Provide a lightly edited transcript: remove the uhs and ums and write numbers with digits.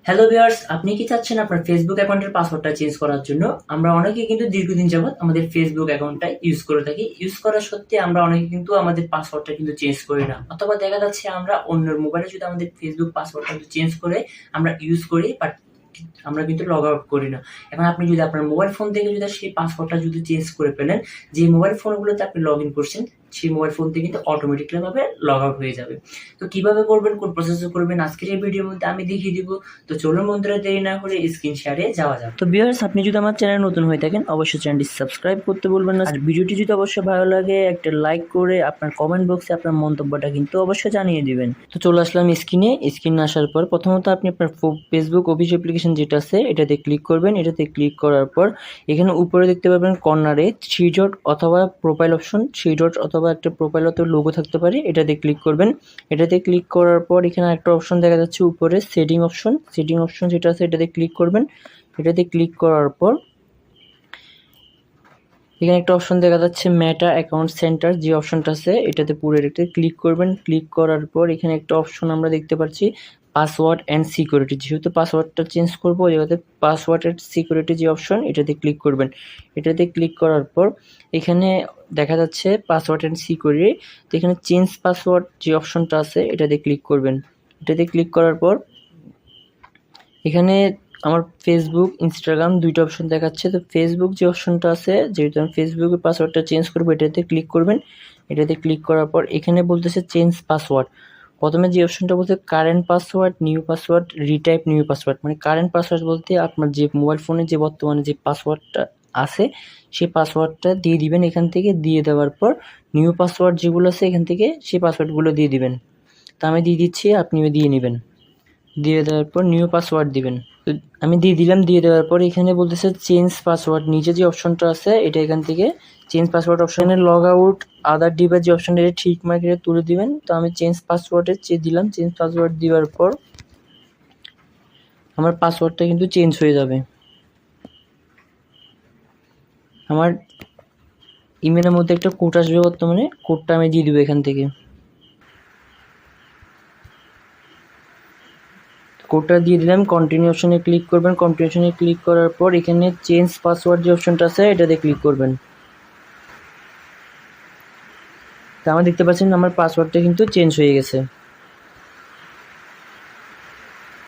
Hello viewers, আপনি কি চাচ্ছেন আপনার ফেসবুক অ্যাকাউন্টের পাসওয়ার্ডটা চেঞ্জ করার জন্য? আমরা অনেকে কিন্তু দীর্ঘদিন যাবৎ আমাদের ফেসবুক অ্যাকাউন্টটা ইউজ করে থাকি। ইউজ করা সত্ত্বে আমরা অনেকে কিন্তু আমাদের পাসওয়ার্ডটা কিন্তু চেঞ্জ করি না। অথবা দেখা যাচ্ছে আমরা অন্যের মোবাইলে যদি আমাদের ফেসবুক পাসওয়ার্ডটা কিন্তু চেঞ্জ করে আমরা ইউজ করি, বাট আমরা কিন্তু লগ আউট করি না। এখন আপনি যদি আপনার মোবাইল ফোন থেকে যদি সেই পাসওয়ার্ডটা যদি চেঞ্জ করে ফেলেন, যে মোবাইল ফোনগুলোতে আপনি লগ ইন করছেন সেই মোবাইল ফোন থেকে কিন্তু অটোমেটিক্যালি ভাবে লগ আউট হয়ে যাবে। তো কিভাবে করবেন, কোন প্রসেসে করবেন, আজকের এই ভিডিওর মধ্যে আমি দেখিয়ে দিব। তো চলুন বন্ধুরা, দেরি না করে স্ক্রিন শেয়ারে যাওয়া যাক। তো ভিউয়ার্স, আপনি যদি আমার চ্যানেল নতুন হয়ে থাকেন অবশ্যই চ্যানেলটি সাবস্ক্রাইব করতে ভুলবেন না। আর ভিডিওটি যদি অবশ্যই ভালো লাগে একটা লাইক করে আপনার কমেন্ট বক্সে আপনার মন্তব্যটা কিন্তু অবশ্যই জানিয়ে দিবেন। তো চলে আসলাম স্ক্রিনে আসার পর প্রথমত আপনি আপনার ফেসবুক অফিস অ্যাপ্লিকেশন যেটা আছে এটাতে ক্লিক করবেন। এটাতে ক্লিক করার পর এখানে উপরে দেখতে পাবেন কর্নারে থ্রি ডট অথবা প্রোফাইল অপশন, থ্রি ডট অথবা একটা প্রোফাইল অথবা লোগো থাকতে পারে, এটাতে ক্লিক করবেন। এটাতে ক্লিক করার পর এখানে একটা অপশন দেখা যাচ্ছে উপরে সেটিং অপশন যেটা আছে এটাতে ক্লিক করবেন। এটাতে ক্লিক করার পর এখানে একটা অপশন দেখা যাচ্ছে মেটা অ্যাকাউন্ট সেন্টার, যে অপশনটা আছে এটাতে পুরো এটাতে ক্লিক করবেন। ক্লিক করার পর এখানে একটা অপশন আমরা দেখতে পাচ্ছি পাসওয়ার্ড অ্যান্ড সিকিউরিটি। যেহেতু পাসওয়ার্ডটা চেঞ্জ করবো, এটাতে পাসওয়ার্ড অ্যান্ড সিকিউরিটি যে অপশন এটাতে ক্লিক করবেন। এটাতে ক্লিক করার পর এখানে দেখা যাচ্ছে পাসওয়ার্ড অ্যান্ড সিকিউরিটি, তো এখানে চেঞ্জ পাসওয়ার্ড যে অপশনটা আছে এটাতে ক্লিক করবেন। এটাতে ক্লিক করার পর এখানে আমার ফেসবুক ইনস্টাগ্রাম দুইটা অপশন দেখাচ্ছে। তো ফেসবুক যে অপশনটা আছে, যেহেতু আমি ফেসবুকের পাসওয়ার্ডটা চেঞ্জ করবো, এটাতে ক্লিক করবেন। এটাতে ক্লিক করার পর এখানে বলতেছে চেঞ্জ পাসওয়ার্ড। প্রথমে যে অপশনটা বলছে current password, new password, retype new password. মানে কারেন্ট পাসওয়ার্ড বলতে আপনার যে মোবাইল ফোনে যে বর্তমানে যে পাসওয়ার্ডটা আছে সেই পাসওয়ার্ডটা দিয়ে দিবেন। এখান থেকে দিয়ে দেওয়ার পর নিউ পাসওয়ার্ড যেগুলো আছে এখান থেকে সেই পাসওয়ার্ডগুলো দিয়ে দিবেন। তা আমি দিয়ে দিচ্ছি, আপনিও দিয়ে নেবেন। দিয়ে দেওয়ার পর নিউ পাসওয়ার্ড দিবেন। তো আমি দিয়ে দিলাম। দিয়ে দেওয়ার পর এখানে বলতেছে চেঞ্জ পাসওয়ার্ড, নিচে যে অপশনটা আছে এটা এখান থেকে চেঞ্জ পাসওয়ার্ড অপশনে লগ আউট আদার ডিভাইস যে অপশনটা এটা ঠিক মার্কে তুলে দিবেন। তো আমি চেঞ্জ পাসওয়ার্ডে দিলাম। চেঞ্জ পাসওয়ার্ড দেওয়ার পর আমার পাসওয়ার্ডটা কিন্তু চেঞ্জ হয়ে যাবে। আমার ইমেলের মধ্যে একটা কোড আসবে, বর্তমানে কোডটা আমি দিয়ে দিব এখান থেকে। কোডটা দিয়ে দিলাম। কন্টিনিউ অপশনে ক্লিক করবেন। কন্টিনিউ অপশনে ক্লিক করার পর এখানে চেঞ্জ পাসওয়ার্ড যে অপশনটা আছে এটাতে ক্লিক করবেন। তা আমার দেখতে পাচ্ছেন আমার পাসওয়ার্ডটা কিন্তু চেঞ্জ হয়ে গেছে।